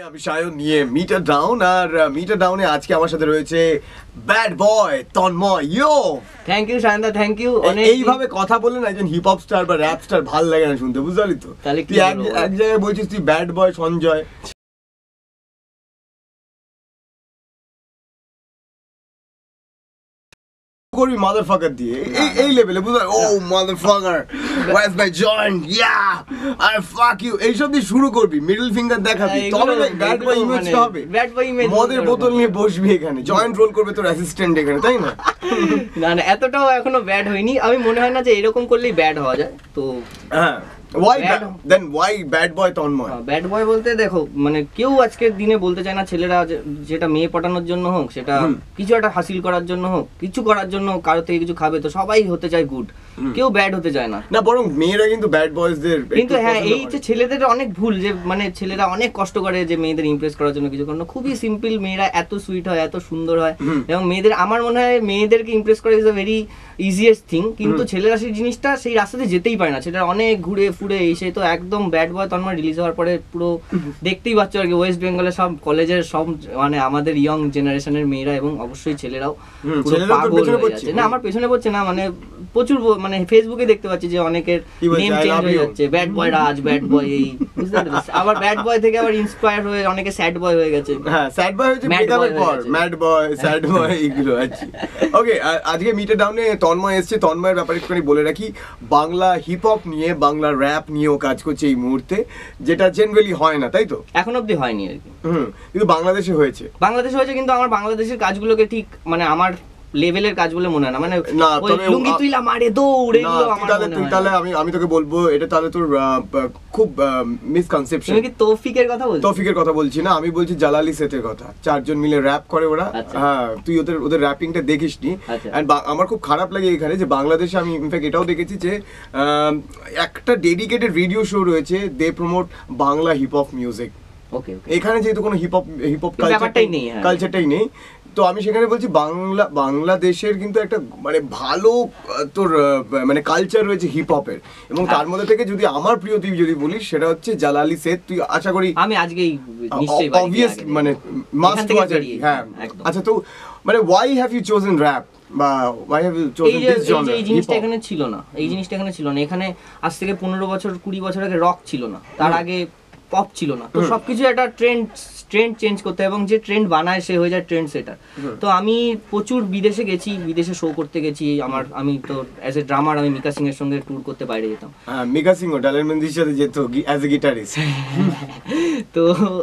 আমি সায়ন নিয়ে meter down আর metre ডাউনে আজকে আমার সাথে রয়েছে bad boy Tanmoy. Yo thank you সায়নদা, থ্যাংক ইউ। এইভাবে কথা বললে না একজন হিপ হপ স্টার বা র‍্যাপ স্টার ভাল লাগে না শুনতে, বুঝতে পারলি তো? তাহলে তুই এক জায়গায় বলছিস তুই ব্যাড বয় সঞ্জয়, করবি মাদারফাকার দিয়ে এই লেভেলে, বুঝলি? ও motherfucker what's my joint, yeah I fuck you, এইসব দিয়ে শুরু করবি, মিডল ফিঙ্গার দেখাবি, তবে ব্যাড বয় ইমেজটা হবে। ব্যাড বয় ইমেজ, মদের বোতল নিয়ে বসবি এখানে, জয়েন্ট রোল করবে তোর অ্যাসিস্ট্যান্ট এখানে, তাই না? না না, এতটাও এখনো ব্যাড হয়নি। আমি মনে হয় না যে এরকম করলেই ব্যাড হওয়া যায়। তো হ্যাঁ, why bad boy তন্ময়? ব্যাড বয় বলতে দেখো, মানে কেউ আজকের দিনে বলতে চায় না ছেলেরা যেটা মেয়ে পটানোর জন্য হোক, সেটা কিছু একটা হাসিল করার জন্য হোক, কিছু করার জন্য, কারো থেকে কিছু খাবে, তো সবাই হতে চায় গুড, কেউ ব্যাড হতে চায় না। না, বরং মেয়েরা কিন্তু ব্যাড বয়েজদের কিন্তু হ্যাঁ, এই যে ছেলেদের অনেক ভুল, যে মানে ছেলেরা অনেক কষ্ট করে যে মেয়েদের ইমপ্রেস করার জন্য কিছু করে না। খুবই সিম্পল, মেয়েরা এত সুইট হয়, এত সুন্দর হয়, এবং মেয়েদের, আমার মনে হয় মেয়েদেরকে ইমপ্রেস করা is a very easiest thing. কিন্তু ছেলেরা সেই জিনিসটা, সেই রাস্তাতে যেতেই পারে না। ছেলেরা অনেক ঘুরে ফুরে এসে, তো একদম ব্যাড বয় তন্ময় রিলিজ হওয়ার পরে পুরো দেখতেই পাচ্ছ আর কি, ওয়েস্ট বেঙ্গলের সব কলেজের সব, মানে আমাদের ইয়ং জেনারেশনের মেয়েরা এবং অবশ্যই ছেলেরাও পাগল হয়ে যাচ্ছে। না, আমার পেছনে পড়ছে না, মানে প্রচুর, মানে ফেসবুকে দেখতে পাচ্ছি যে অনেকের নেম চেঞ্জ হয়ে যাচ্ছে, ব্যাড বয় রাজ, ব্যাড বয় এই, বুঝতে পারছিস? আবার ব্যাড বয় থেকে আবার ইন্সপায়ার হয়ে অনেকে স্যাড বয় হয়ে গেছে। হ্যাঁ, স্যাড বয় হচ্ছে ব্রেকআপের পর, ম্যাড বয়, স্যাড বয় এইগুলো আছে। ওকে, আজকে মিটার ডাউনে তন্ময় এসেছে। তন্ময়ের ব্যাপারে একটুখানি বলে রাখি, বাংলা হিপ হপ নিয়ে, বাংলা র‍্যাপ নিয়েও কাজ করছে এই মুহূর্তে, যেটা জেনারেলি হয় না, তাই তো? এখন অবধি হয়নি আর কি। কিন্তু বাংলাদেশে হয়েছে, কিন্তু আমার বাংলাদেশের কাজগুলোকে ঠিক, মানে আমার লেভেলের কাজ বলে মনে হয় না। মানে না, তবে লুঙ্গি তুইলা মারে দৌড়, এগুলো আমার মনে হয় না। তাহলে আমি তোকে বলবো, এটা তাহলে তোর খুব মিসকনসেপশন। তুমি কি তৌফিকের কথা বলছো? তৌফিকের কথা বলছি না, আমি বলছি জালালি সেটের কথা। চারজন মিলে র‍্যাপ করে ওরা। হ্যাঁ, তুই ওদের র‍্যাপিংটা দেখিসনি। এন্ড আমার খুব খারাপ লাগে এখানে যে বাংলাদেশে, আমি ইনফ্যাক্ট এটাও দেখেছি যে একটা ডেডিকেটেড রেডিও শো রয়েছে, they promote Bangla hip hop music. Okay, এখানে যেহেতু কোনো হিপ হপ কালচারটাই নেই, তো আমি সেখানে বলছি বাংলাদেশের কিন্তু একটা মানে ভালো তোর মানে কালচার রয়েছে হিপ হপের, এবং তার মধ্যে থেকে যদি আমার প্রিয় তুই যদি বলিস, সেটা হচ্ছে জালালি সেট। তুই আশা করি আমি আজকেই নিশ্চয়ই অবভিয়াস, মানে মাস্ট ওয়াচ। হ্যাঁ, আচ্ছা, তো মানে why have you chosen rap, বা why have you chosen this genre? এই জিনিসটা এখানে ছিল না, এখানে আজ থেকে 15 বছর 20 বছর আগে রক ছিল না, তার আগে পপ ছিল না। তো সবকিছু একটা ট্রেন্ড চেঞ্জ করতে হয়, এবং যে ট্রেন্ড বানায় সে হয়ে যায় ট্রেন্ড সেটার। তো আমি প্রচুর বিদেশে গেছি, বিদেশে শো করতে গেছি। আমি তো অ্যাজ এ ড্রামার, আমি মিকা সিং এর সঙ্গে ট্যুর করতে বাইরে যেতাম। হ্যাঁ, মিকা সিং ও ডালের মন্দির সাথে যেত অ্যাজ এ গিটারিস্ট। তো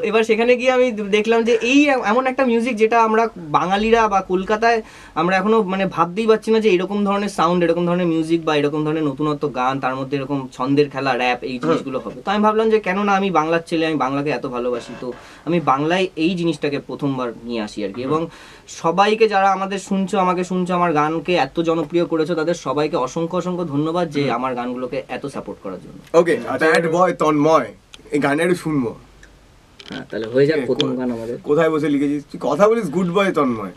এবার সেখানে গিয়ে আমি দেখলাম যে এই এমন একটা মিউজিক, যেটা আমরা বাঙালিরা বা কলকাতায় আমরা এখনো মানে ভাবতেই পারছি না যে এরকম ধরনের সাউন্ড, এরকম ধরনের মিউজিক, বা এরকম ধরনের নতুনত্ব গান, তার মধ্যে এরকম ছন্দের খেলা, র‍্যাপ, এই জিনিসগুলো হবে। তো আমি ভাবলাম যে কেন না, আমি বাংলার ছেলে, আমি বাংলাকে এত ভালোবাসি, তো আমি বাংলায় এই জিনিসটাকে প্রথমবার নিয়ে আসি আর কি। এবং সবাইকে, যারা আমাকে শুনছো, আমার গানকে এত জনপ্রিয় করেছো, তাদের সবাইকে অসংখ্য ধন্যবাদ যে আমার গানগুলোকে এত সাপোর্ট করার জন্য। ওকে, ব্যাড বয় তন্ময়, এই গানটা একটু শুনবো। হ্যাঁ, তাহলে হয়ে যাক প্রথম গান আমাদের। কোথায় বসে লিখেছিস তুই? কথা বলিস গুড বয় তন্ময়,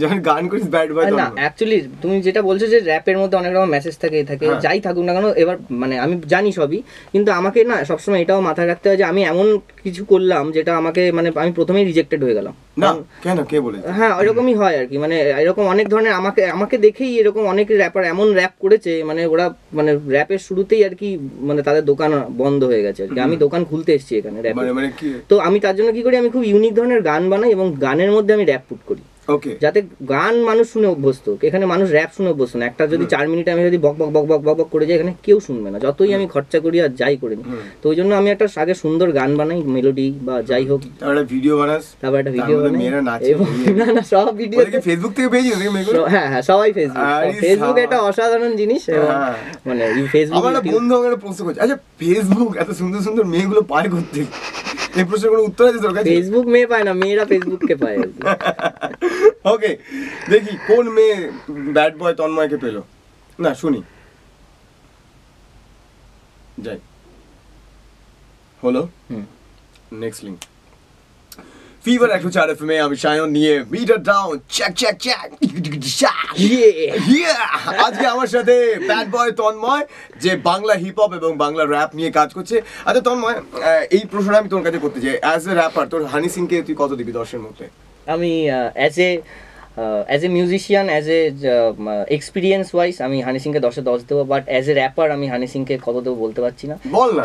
যখন গান করিস ব্যাড বয় তন্ময়। না, অ্যাকচুয়ালি তুমি যেটা বলছো যে র্যাপের মধ্যে অনেক রকম মেসেজ থাকে, যাই থাকুক না কেন, এবার মানে আমি জানি সবই, কিন্তু আমাকে না সবসময় এটাও মাথায় রাখতে হয় যে আমি এমন কিছু করলাম যেটা আমাকে, মানে আমি প্রথমেই রিজেক্টেড হয়ে গেলাম। না, কেন, কে বলে? হ্যাঁ, এরকমই হয় আর কি। মানে এরকম অনেক ধরনের আমাকে দেখেই এরকম অনেক র্যাপার এমন র্যাপ করেছে, মানে ওরা মানে র্যাপের শুরুতেই আর কি, মানে তাদের দোকান বন্ধ হয়ে গেছে আর কি। আমি দোকান খুলতে এসেছি এখানে র্যাপ, তো আমি তার জন্য কি করি, আমি খুব ইউনিক ধরনের গান বানাই, এবং গানের মধ্যে আমি র্যাপ পুট করি, যাতে গান মানুষ শুনে অভ্যস্ত। এখানে মানুষ র‍্যাপ শুনে অভ্যস্ত না। একটা যদি 4 মিনিট আমি যদি বক বক বক বক বক বক করে যাই, এখানে কেউ শুনবে না, যতই আমি খরচা করি আর যাই করি। তো ওই জন্য আমি একটা আগে সুন্দর গান বানাই, মেলোডি বা যাই হোক, তারপর ভিডিও বানাস, তারপর একটা ভিডিও বানাই। না, সব ভিডিও ফেসবুক থেকে পেয়ে যাবে মেয়েগুলো। হ্যাঁ, সবাই ফেসবুক একটা অসাধারণ জিনিস। মানে ফেসবুক, আমার বন্ধু আমাকে প্রশ্ন করছে, আচ্ছা ফেসবুক এত সুন্দর সুন্দর মেয়েগুলো পায় করতে, এই প্রশ্নের কোনো উত্তর আছে তোর কাছে? ফেসবুক মেয়ে পায় না, মেয়েরা ফেসবুককে পায়। ওকে, দেখি কোন মেয়ে ব্যাড বয় তন্ময়কে পেল। না, শুনি, যাই হলো নেক্সট লিঙ্ক। ফিভার 104 FM এ আমি সায়ন নিয়ে meter down check check check. আজকে আমার সাথে ব্যাড বয় তন্ময়, যে বাংলা হিপ হপ এবং বাংলা র্যাপ নিয়ে কাজ করছে। আচ্ছা তন্ময়, এই প্রশ্নটা আমি তোর কাছে করতে চাই, অ্যাজ এ র্যাপার তোর হানি সিংকে তুই কত দিবি 10-এর মধ্যে? আমি as a musician, as a experience wise আমি হানি সিংকে 10-এ 10 দেবো, বাট অ্যাজ এ র্যাপার আমি হানি সিংকে কত দেবো বলতে পারছি না।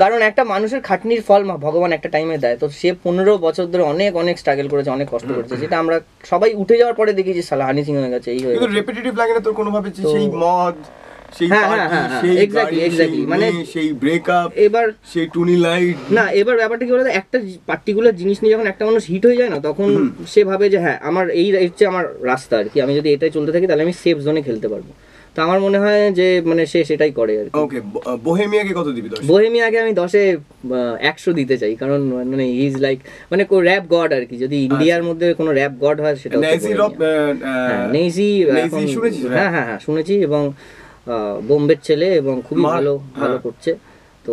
কারণ একটা মানুষের খাটনির ফল ভগবান একটা টাইমে দেয়, তো সে 15 বছর ধরে অনেক অনেক স্ট্রাগল করেছে, অনেক কষ্ট করেছে, যেটা আমরা সবাই উঠে যাওয়ার পরে দেখি যে সালা হানি সিং হয়ে গেছে, এই হয়ে গেছে। রেপিটেটিভ লাগে না তোর কোনোভাবে? সেই মদ, সেই এক্স্যাক্টলি, মানে সেই ব্রেকআপ, এবার সেই টুনি লাইট না, এবার ব্যাপারটা কি বলতো, একটা পার্টিকুলার জিনিস নিয়ে যখন একটা মানুষ হিট হয়ে যায় না, তখন সে ভাবে যে হ্যাঁ আমার এই হচ্ছে আমার রাস্তা আর কি, আমি যদি এটাই চলতে থাকি তাহলে আমি সেফ জোনে খেলতে পারবো। তো আমার মনে হয় যে মানে সে সেটাই করে আর কি। ওকে, বোহেমিয়াকে কত দিবি 10? বোহেমিয়াকে আমি 10-এ 100 দিতে চাই, কারণ মানে হি ইজ লাইক মানে কো র‍্যাপ গড আর কি। যদি ইন্ডিয়ার মধ্যে কোনো র‍্যাপ গড হয় সেটা নেজি। হ্যাঁ শুনেছি, এবং বোম্বের ছেলে এবং খুবই ভালো করছে। তো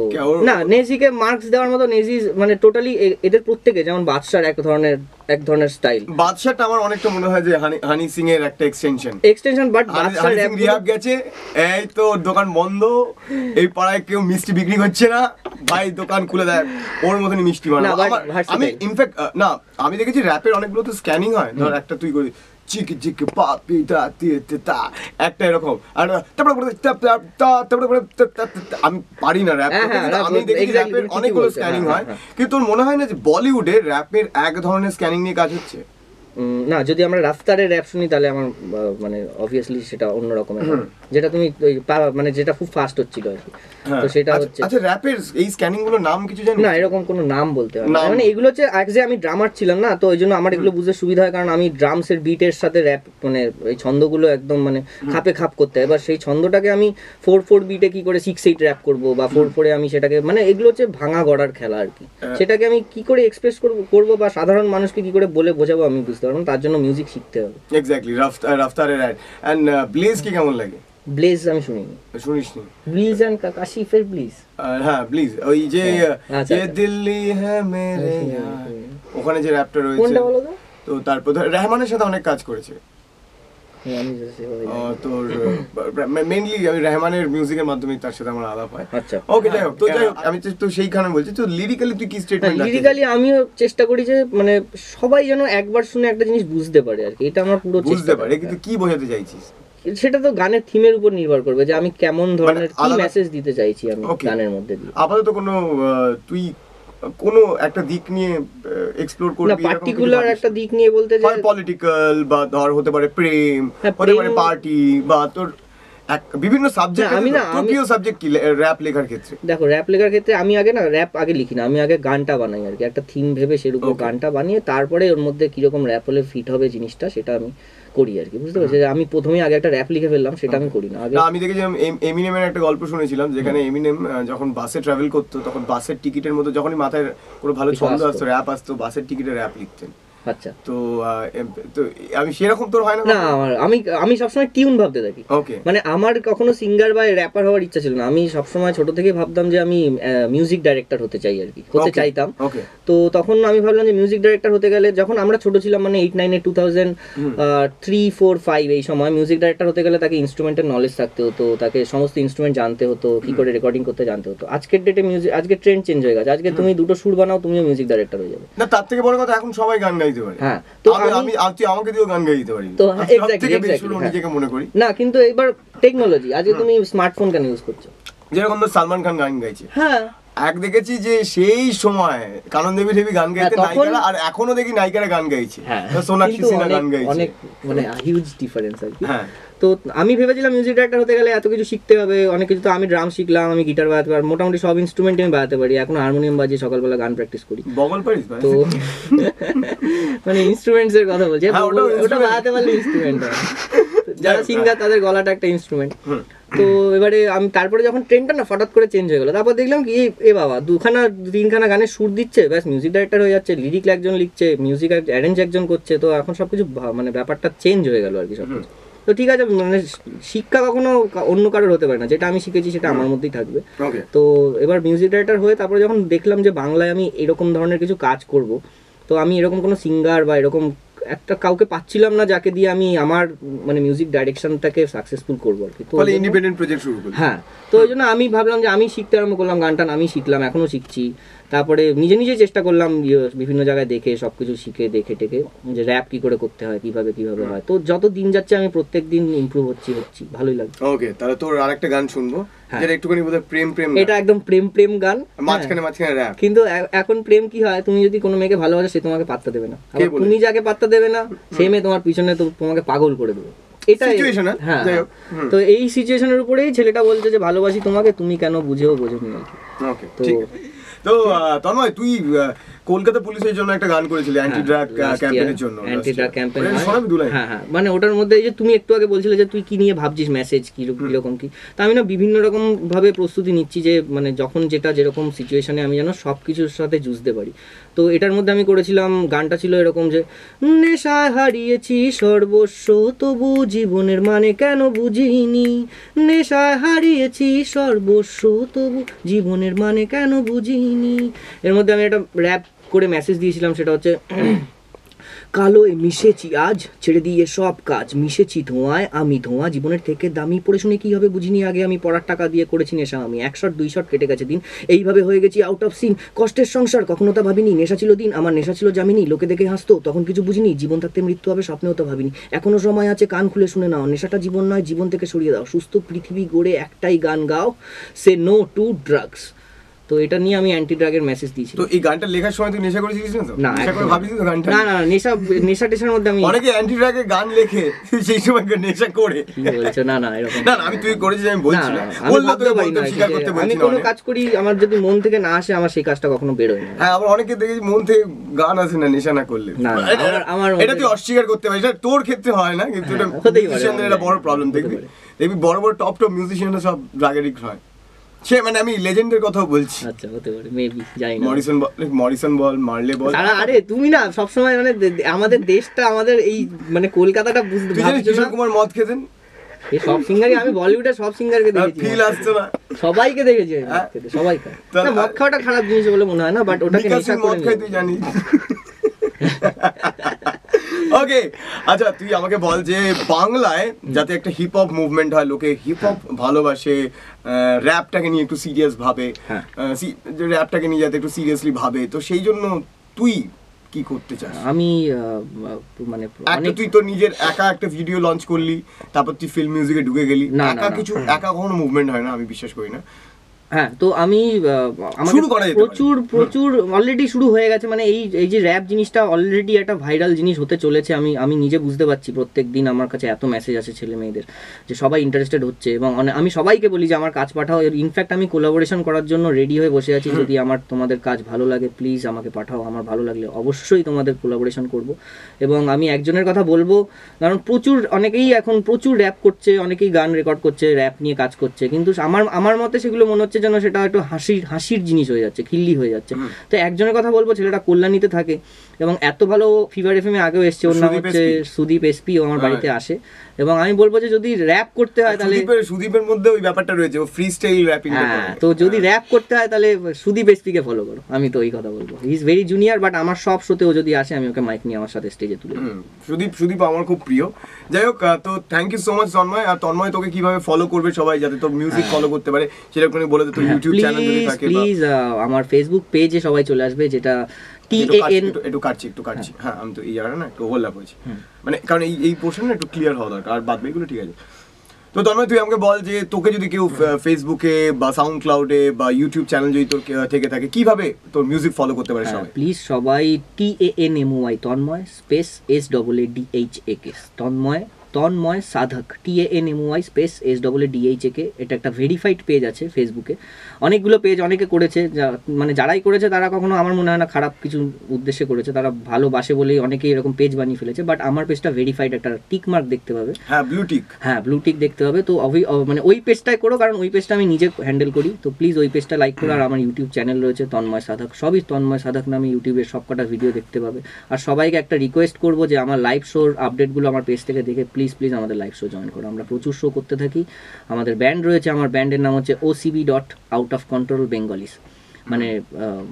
না, নেজিকে মার্কস দেওয়ার মতো, নেজি মানে টোটালি এদের প্রত্যেকে, যেমন বাদশার এক ধরনের স্টাইল, বাদশাটা আমার অনেকটা মনে হয় যে হানি সিং এর একটা এক্সটেনশন, বাট বাদশার র‍্যাপ রিহাব গেছে, এই তো দোকান বন্ধ, এই পাড়ায় কেউ মিষ্টি বিক্রি করছে না, ভাই দোকান খুলে দেয়, ওর মতনই মিষ্টি বানাবো। আমি ইনফ্যাক্ট না, আমি দেখেছি র্যাপের অনেকগুলো তো স্ক্যানিং হয়, ধর একটা তুই করি চিকি চিকি পাপি তা তা একটা এরকম, আর তারপরে আমি পারি না র্যাপ, আমি দেখি র্যাপের অনেকগুলো স্ক্যানিং হয়। কিন্তু তোর মনে হয় না যে বলিউডে র্যাপের এক ধরনের স্ক্যানিং নিয়ে কাজ হচ্ছে? না, যদি আমরা রাফতারের র‍্যাপ শুনি তাহলে আমার মানে অবভিয়াসলি সেটা অন্য রকমের, যেটা তুমি মানে যেটা খুব ফাস্ট হচ্ছিল আর কি, তো সেটা হচ্ছে। আচ্ছা, র‍্যাপের এই স্ক্যানিং গুলোর নাম কিছু জানিস? না, এরকম কোনো নাম বলতে হয় না, মানে এগুলো হচ্ছে যে আমি ড্রামার ছিলাম না, তো ওইজন্য আমার এগুলো বুঝতে সুবিধা হয়, কারণ আমি ড্রামসের বিটের সাথে র‍্যাপ মানে এই ছন্দগুলো একদম মানে খাপে খাপ করতে হয়। এবার সেই ছন্দটাকে আমি 4/4 বিটে কি করে 6/8 র‍্যাপ করব, বা 4/4 আমি সেটাকে, মানে এগুলো হচ্ছে ভাঙা গড়ার খেলা আর কি, সেটাকে আমি কি করে এক্সপ্রেস করব বা সাধারণ মানুষকে কি করে বলে বোঝাবো আমি বুঝতে পারবো, তার জন্য মিউজিক শিখতে হবে। এক্স্যাক্টলি, রাফতারের এন্ড ব্লেজ কি কেমন লাগে? ব্লেজ আমি শুনিনি। শুনিসনি? ব্লেজ এন্ড কাশিফের ব্লেজ, হ্যাঁ ব্লেজ, ওই যে ये दिल्ली है मेरे यार, ওখানে যে র‍্যাপটা রয়েছে কোনটা বলো তো? তো তারপর রহমানের সাথে অনেক কাজ করেছে তোর, মেইনলি আমি রহমানের মিউজিকের মাধ্যমে তার সাথে আমার আলাপ হয়। আচ্ছা, ওকে, যাই হোক, তো আমি তো সেইখানে বলছি, তো লিরিক্যালি তুই কি স্টেটমেন্ট রাখিস? লিরিক্যালি আমিও চেষ্টা করি যে মানে সবাই যেন একবার শুনে একটা জিনিস বুঝতে পারে আর কি, এটা আমার পুরো বুঝতে পারে। কিন্তু কি বোঝাতে চাইছিস সেটা তো গানের থিমের উপর নির্ভর করবে, যে আমি কেমন ধরনের কি মেসেজ দিতে চাইছি আমি গানের মধ্যে দিয়ে। আপাতত কোনো তুই কোনো একটা দিক নিয়ে এক্সপ্লোর করবি? না, পার্টিকুলার একটা দিক নিয়ে বলতে যে পলিটিক্যাল, বা ধর হতে পারে প্রেম, হতে পারে পার্টি, বা তোর বিভিন্ন সাবজেক্ট। আমি না, প্রিয় সাবজেক্ট কি র‍্যাপ লেখার ক্ষেত্রে? দেখো, র‍্যাপ লেখার ক্ষেত্রে আমি আগে না র‍্যাপ আগে লিখি না, আমি আগে গানটা বানাই আর কি, একটা থিম ভেবে সের উপর গানটা বানিয়ে তারপরে ওর মধ্যে কিরকম র‍্যাপ হলে ফিট হবে জিনিসটা, সেটা আমি করি আর কি, বুঝতে পারছি? আমি প্রথমেই আগে একটা র‍্যাপ লিখে ফেললাম, সেটা আমি করি না। আমি দেখেছিলাম এমিনেমের একটা গল্প শুনেছিলাম, যেখানে এমিনেম যখন বাসে ট্রাভেল করতো, তখন বাসের টিকিটের মধ্যে যখনই মাথায় কোনো ভালো ছন্দ আসতো, র‍্যাপ আসতো, বাসের টিকিটে র‍্যাপ লিখতেন। আচ্ছা, তো আমি সেরকম তোর হয় না? না, আমি সবসময় টিউন ভাবতে থাকি। মানে আমার কখনো সিঙ্গার বা র‍্যাপার হওয়ার ইচ্ছা ছিল না, আমি সবসময় ছোট থেকেই ভাবতাম যে আমি মিউজিক ডাইরেক্টর হতে চাই আর কি, হতে চাইতাম। তো তখন আমি ভাবলাম যে মিউজিক ডাইরেক্টর হতে গেলে, যখন আমরা ছোট ছিলাম মানে 8-9 2003-4-5 এই সময়, মিউজিক ডাইরেক্টর হতে গেলে তাকে ইনস্ট্রুমেন্টের নলেজ থাকতে হতো, তাকে সমস্ত ইনস্ট্রুমেন্ট জানতে হতো, কি করে রেকর্ডিং করতে জানতে হতো। আজকের ডেটে আজকের ট্রেন্ড চেঞ্জ হয়ে গেছে, আজকে তুমি দুটো সুর বানাও, তুমিও মিউজিক ডাইরেক্টর হয়ে যাবে। না, তার থেকে বড় কথা, এখন সবাই গান গাইতে পারে। হ্যাঁ, তো আমি আমাকে দিয়েও গান গাইতে পারি, তো এক্স্যাক্টলি নিজেকে মনে করি না। কিন্তু এবার টেকনোলজি, আজকে তুমি স্মার্টফোন কেন ইউজ করছো? যেরকম তো সালমান খান গান গাইছে, হ্যাঁ এক দেখেছি যে সেই সময় কানন দেবী দেবী গান গাইতে নায়িকারা, আর এখনো দেখি নায়িকারা গান গাইছে, সোনাক্ষী সিনহা গান গাইছে, অনেক মানে হিউজ ডিফারেন্স আর কি। তো আমি ভেবেছিলাম মিউজিক ডাইরেক্টর হতে গেলে এত কিছু শিখতে হবে, অনেক কিছু। তো আমি ড্রাম শিখলাম, আমি গিটার বাজাতে পারি, মোটামুটি সব ইনস্ট্রুমেন্ট আমি বাজাতে পারি, এখন হারমোনিয়াম বাজিয়ে সকালবেলা গান প্র্যাকটিস করি। বগল পারিস? তো মানে ইনস্ট্রুমেন্টস এর কথা বলছি, ওটা বাজাতে পারলে ইনস্ট্রুমেন্ট হয়, যারা সিঙ্গার তাদের গলাটা একটা ইনস্ট্রুমেন্ট। তো এবারে আমি তারপরে যখন ট্রেনটা না ফটাৎ করে চেঞ্জ হয়ে গেল, তারপর দেখলাম কি এ বাবা 2-3খানা গানের সুর দিচ্ছে, ব্যাস মিউজিক ডাইরেক্টর হয়ে যাচ্ছে, লিরিক একজন লিখছে, মিউজিক অ্যারেঞ্জ একজন করছে, তো এখন সবকিছু মানে ব্যাপারটা চেঞ্জ হয়ে গেল আর কি সবকিছু। তো ঠিক আছে, মানে শিক্ষা কখনো অন্য কারোর হতে পারে না, যেটা আমি শিখেছি সেটা আমার মধ্যেই থাকবে। তো এবার মিউজিক ডাইরেক্টর হয়ে তারপরে যখন দেখলাম যে বাংলায় আমি এরকম ধরনের কিছু কাজ করব, তো আমি এরকম কোনো সিঙ্গার বা এরকম একটা কাউকে পাচ্ছিলাম না যাকে দিয়ে আমি আমার মানে মিউজিক ডাইরেকশনটাকে সাকসেসফুল করবো আর কি। তো ইন্ডিপেন্ডেন্ট প্রজেক্ট শুরু করলি। হ্যাঁ, তো ওই জন্য আমি ভাবলাম যে আমি শিখতে আরম্ভ করলাম, গানটা আমি শিখলাম, এখনও শিখছি। তারপরে নিজে নিজে চেষ্টা করলাম বিভিন্ন জায়গায় দেখে সব কিছু শিখে দেখে টেকে যে র্যাপ কী করে করতে হয়, কীভাবে হয়। তো যত দিন যাচ্ছে আমি প্রত্যেক দিন ইমপ্রুভ হচ্ছি, ভালোই লাগছে। ওকে, তাহলে তোর আরেকটা গান শুনবো যেটা একটুখানি বোধহয় প্রেম। এটা একদম প্রেম গান, মাঝখানে র্যাপ। কিন্তু এখন প্রেম কি হয়, তুমি যদি কোনো মেয়েকে ভালোবাসো সে তোমাকে পাত্তা দেবে না, তুমি যাকে পাত্তা দেবে না সেই মেয়ে তোমার পিছনে তো তোমাকে পাগল করে দেবে। হ্যাঁ, তো এই সিচুয়েশনের উপরেই ছেলেটা বলছে যে ভালোবাসি তোমাকে, তুমি কেন বোঝোনি। ওকে, তো তন্ময় তুই কলকাতা পুলিশের জন্য একটা গান করেছিলি অ্যান্টি ড্রাগ ক্যাম্পেইনের জন্য। অ্যান্টি ড্রাগ ক্যাম্পেইন, হ্যাঁ, মানে ওটার মধ্যে এই যে তুমি একটু আগে বলছিলে যে তুই কি নিয়ে ভাবছিস, মেসেজ কিরকম কি, তা আমি না বিভিন্ন রকম ভাবে প্রস্তুতি নিচ্ছি যে মানে যখন যেরকম সিচুয়েশনে আমি যেন সব কিছুর সাথে যুঝতে পারি। তো এটার মধ্যে আমি করেছিলাম, গানটা ছিল এরকম যে নেশায় হারিয়েছি সর্বস্ব তবু জীবনের মানে কেন বুঝিনি, নেশায় হারিয়েছি সর্বস্ব তবু জীবনের মানে কেন বুঝিনি। এর মধ্যে আমি একটা র্যাপ করে মেসেজ দিয়েছিলাম, সেটা হচ্ছে কালোয় মিশেছি আজ, ছেড়ে দিয়ে সব কাজ, মিশেছি ধোঁয়ায় আমি ধোঁয়া, জীবনের থেকে দামি, পড়ে শুনে কী হবে বুঝিনি আগে, আমি পড়ার টাকা দিয়ে করেছি নেশা, আমি 1 শট 2 শট কেটে গেছে দিন, এইভাবে হয়ে গেছি আউট অফ সিন, কষ্টের সংসার কখনো তা ভাবিনি, নেশা ছিল দিন আমার, নেশা ছিল জামিনী, লোকে দেখে হাসতো তখন কিছু বুঝিনি, জীবন থাকতে মৃত্যু হবে স্বপ্নেও তো ভাবিনি, এখনো সময় আছে কান খুলে শুনে নাও, নেশাটা জীবন নয় জীবন থেকে সরিয়ে দাও, সুস্থ পৃথিবী গড়ে একটাই গান গাও, সে নো টু ড্রাগস। তো এটা নিয়ে আমি অ্যান্টি ড্রাগের মেসেজ দিয়েছি। তো এই গানটা লেখার সময় তুই নেশা করেছিস না? তো না, নেশা করে ভাবিস তো গানটা? না, নেশা টেশার মধ্যে আমি, অনেকে অ্যান্টি ড্রাগের গান লেখে সেই সময় নেশা করে। কি বলছো? না এরকম না, আমি তুই করেছিস আমি বলছি না, বললে তো বলতে স্বীকার করতে বলছি না। আমি কোনো কাজ করি আমার যদি মন থেকে না আসে আমার সেই কাজটা কখনো বেরোয় না। হ্যাঁ, আবার অনেকে দেখেছি মন থেকে গান আসে না নেশা না করলে। না, আমার এটা তুই অস্বীকার করতে পারিস, এটা তোর ক্ষেত্রে হয় না, কিন্তু এটা মিউজিশিয়ানদের একটা বড় প্রবলেম। দেখবি বড় টপ মিউজিশিয়ানরা সব ড্রাগ এডিক্ট হয়। সে মানে আমি লেজেন্ডের কথা বলছি। আচ্ছা, হতে পারে, মেবি, জানি না। মরিসন বল, মার্লে বল। আরে তুমি না সব সময় মানে আমাদের দেশটা, আমাদের এই মানে কলকাতাটা বুঝতে পারছো না। কিশোর কুমার মদ খেতেন, এই সব সিঙ্গারই, আমি বলিউডের সব সিঙ্গারকে দেখেছি, ফিল আসছে না? সবাইকে দেখেছি সবাইকে। মদ খাওয়াটা খারাপ জিনিস বলে মনে হয় না, বাট ওটাকে নেশা করে মদ খাই তুই জানিস। ওকে, আচ্ছা তুই আমাকে বল যে বাংলায় যাতে একটা হিপ হপ মুভমেন্ট হয়, লোকে হিপ হপ ভালোবাসে, র্যাপটাকে নিয়ে একটু সিরিয়াস ভাবে, র্যাপটাকে নিয়ে যাতে একটু সিরিয়াসলি ভাবে, তো সেই জন্য তুই কি করতে চাস? আমি মানে তুই তো নিজের একা একটা ভিডিও লঞ্চ করলি, তারপর তুই ফিল্ম মিউজিকে ঢুকে গেলি, একা কখনো মুভমেন্ট হয় না, আমি বিশ্বাস করি না। হ্যাঁ, তো আমি প্রচুর অলরেডি শুরু হয়ে গেছে, মানে এই যে র্যাপ জিনিসটা অলরেডি একটা ভাইরাল জিনিস হতে চলেছে। আমি নিজে বুঝতে পারছি, প্রত্যেক দিন আমার কাছে এত মেসেজ আসে ছেলে মেয়েদের যে সবাই ইন্টারেস্টেড হচ্ছে, এবং আমি সবাইকে বলি যে আমার কাজ পাঠাও। ইনফ্যাক্ট আমি কোলাবোরেশন করার জন্য রেডি হয়ে বসে আছি, যদি আমার তোমাদের কাজ ভালো লাগে প্লিজ আমাকে পাঠাও, আমার ভালো লাগলে অবশ্যই তোমাদের কোলাবোরেশন করব। এবং আমি একজনের কথা বলবো, কারণ অনেকেই এখন প্রচুর র্যাপ করছে, অনেকেই গান রেকর্ড করছে, র্যাপ নিয়ে কাজ করছে, কিন্তু আমার মতে সেগুলো মনে হচ্ছে যেন সেটা একটু হাসির জিনিস হয়ে যাচ্ছে, খিল্লি হয়ে যাচ্ছে। তো একজনের কথা বলবো, ছেলেটা কল্যাণীতে থাকে এবং এত ভালো ফিভার এফএমে আগেও এসছে, ওর নাম হচ্ছে সুদীপ এসপি, ও আমার বাড়িতে আসে। এবং আমি বলবো যে যদি র্যাপ করতে হয় তাহলে সুদীপের মধ্যে ওই ব্যাপারটা রয়েছে, ও ফ্রি স্টাইল র্যাপিং করে। তো যদি র্যাপ করতে হয় তাহলে সুদীপ এসপি কে ফলো করো, আমি তো ওই কথা বলবো। He is very junior, but আমার সব শোতেও যদি আসে আমি ওকে মাইক নিয়ে আমার সাথে স্টেজে তুলে সুদীপ আমার খুব প্রিয়। যাই হোক, তো thank you so much Tanmoy. আর তন্ময় তোকে কিভাবে ফলো করবে সবাই, যাতে তোর মিউজিক ফলো করতে পারে সেটা একটু বলে দে। তোর ইউটিউব চ্যানেল যদি থাকে, প্লিজ আমার ফেসবুক পেজে সবাই চলে আসবে, যেটা একটু কাটছি। হ্যাঁ, আমি তো এই জায়গাটা না একটু ওভারল্যাপ হয়েছে, মানে কারণ এই পোর্শনটা একটু ক্লিয়ার হওয়া দরকার, আর বাদ বাকিগুলো ঠিক আছে। তো তন্ময় তুই আমাকে বল যে তোকে যদি কেউ ফেসবুকে বা সাউন্ড ক্লাউডে বা ইউটিউব চ্যানেল যদি তোর থেকে থাকে, কিভাবে তোর মিউজিক ফলো করতে পারে সবাই? প্লিজ সবাই TANMOY Tanmoy space SAADHAK Tanmoy Sadhak, TANMOY space SAADHAK। এটা একটা ভেরিফাইড পেজ আছে ফেসবুকে, অনেকগুলো পেজ অনেকে করেছে, মানে যারাই করেছে তারা কখনো আমার মনে হয় না খারাপ কিছু উদ্দেশ্যে করেছে, তারা ভালোবাসে বলেই অনেকেই এরকম পেজ বানিয়ে ফেলেছে। বাট আমার পেজটা ভেরিফাইড, একটা টিক মার্ক দেখতে পাবে, ব্লু টিক দেখতে হবে। তো মানে ওই পেজটাই করো, কারণ ওই পেজটা আমি নিজে হ্যান্ডেল করি। তো প্লিজ ওই পেজটা লাইক করো। আর আমার ইউটিউব চ্যানেল রয়েছে তন্ময় সাধক, সবই তন্ময় সাধক নামে ইউটিউবের সবকটা ভিডিও দেখতে পাবে। আর সবাইকে একটা রিকোয়েস্ট করবো যে আমার লাইভ শোর আপডেটগুলো আমার পেজ থেকে দেখে প্লিজ আমাদের লাইভ শো জয়েন করো। আমরা প্রচুর শো করতে থাকি, আমাদের ব্যান্ড রয়েছে, আমার ব্যান্ডের নাম হচ্ছে OCB.Out of Control Bengalis। মানে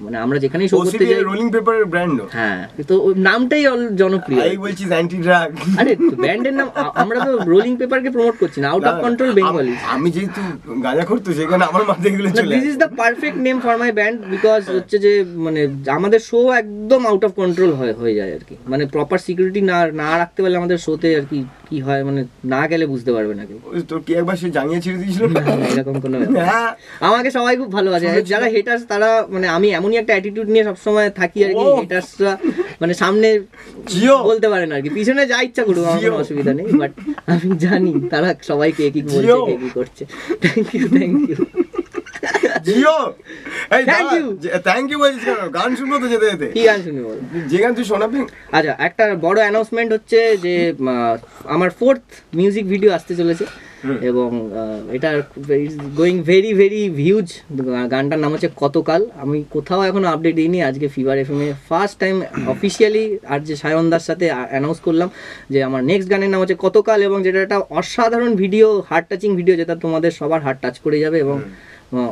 মানে আমরা যেখানেই শো করতে যাই রোলিং পেপারের ব্র্যান্ড। হ্যাঁ, তো ওই নামটাই জনপ্রিয়। এই বলছিস অ্যান্টি ড্রাগ? আরে ব্র্যান্ডের নাম, আমরা তো রোলিং পেপারকে প্রমোট করছি না, আউট অফ কন্ট্রোল বেঙ্গলি। আমি যেহেতু গাঁজা করতো সেখানে আমার মাথায় এগুলো চলে। This is the perfect name for my band, because হচ্ছে যে মানে আমাদের শো একদম আউট অফ কন্ট্রোল হয়ে যায় আর কি। মানে প্রপার সিকিউরিটি না রাখতে পারলে আমাদের শোতে আর কি কি হয়, মানে না গেলে বুঝতে পারবে না কেউ। তোর কি একবার সে জানিয়ে ছেড়ে দিয়েছিল? এরকম কোনো ব্যাপার। আমাকে সবাই খুব ভালোবাসে, যারা হেটার্স তারা, মানে আমি এমনই একটা অ্যাটিটিউড নিয়ে সবসময় থাকি আর কি, হেটার্সরা মানে সামনে বলতে পারে না আর কি, পিছনে যা ইচ্ছা করুক আমার কোনো অসুবিধা নেই, বাট আমি জানি তারা সবাই কে কি বলছে কে কি করছে। থ্যাংক ইউ জিও, এই Thank you. থ্যাংক ইউ বলছিস কেন? গান শুনবো তো যেতে যেতে। কি গান শুনি বল? যে গান তুই শোনাবি। আচ্ছা, একটা বড় অ্যানাউন্সমেন্ট হচ্ছে যে আমার 4th মিউজিক ভিডিও আসতে চলেছে, এবং এটা গোয়িং ভেরি ভেরি হিউজ। গানটার নাম হচ্ছে কতকাল। আমি কোথাও এখনো আপডেট দিইনি, আজকে ফিভার এফএম এ ফার্স্ট টাইম অফিসিয়ালি আর যে সায়নদার সাথে অ্যানাউন্স করলাম যে আমার নেক্সট গানের নাম হচ্ছে কতকাল, এবং যেটা একটা অসাধারণ ভিডিও, হার্ট টাচিং ভিডিও, যেটা তোমাদের সবার হার্ট টাচ করে যাবে এবং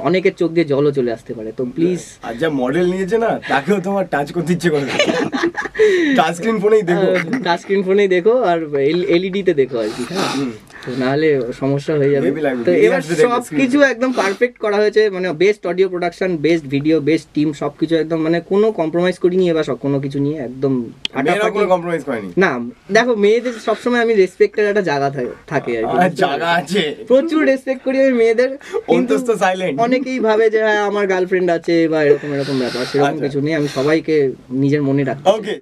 অনেকের চোখ দিয়ে জলও চলে আসতে পারে। তো প্লিজ, আর যা মডেল নিয়েছে না তাকেও তোমার টাচ করতে ইচ্ছে করে। টাচ স্ক্রিন ফোনেই দেখো, টাচ স্ক্রিন ফোনেই দেখো আর এলইডি তে দেখো আর কি, হ্যাঁ, তো নাহলে সমস্যা হয়ে যাবে। তো এবার সবকিছু একদম পারফেক্ট করা হয়েছে, মানে best audio production, best video, best team, সবকিছু একদম, মানে কোনো কম্প্রোমাইজ করিনি এবার, সব কোনো কিছু নিয়ে একদম ফাটাফাটি। কম্প্রোমাইজ করেনি না, দেখো মেয়েদের সবসময় আমি রেসপেক্টের একটা জায়গা থাকে আর কি, জায়গা আছে, প্রচুর রেসপেক্ট করি আমি মেয়েদের, কিন্তু সাইলেন্ট। অনেকেই ভাবে যে হ্যাঁ আমার গার্লফ্রেন্ড আছে বা এরকম ব্যাপার, সেরকম কিছু নেই, আমি সবাইকে নিজের মনে রাখি। ওকে।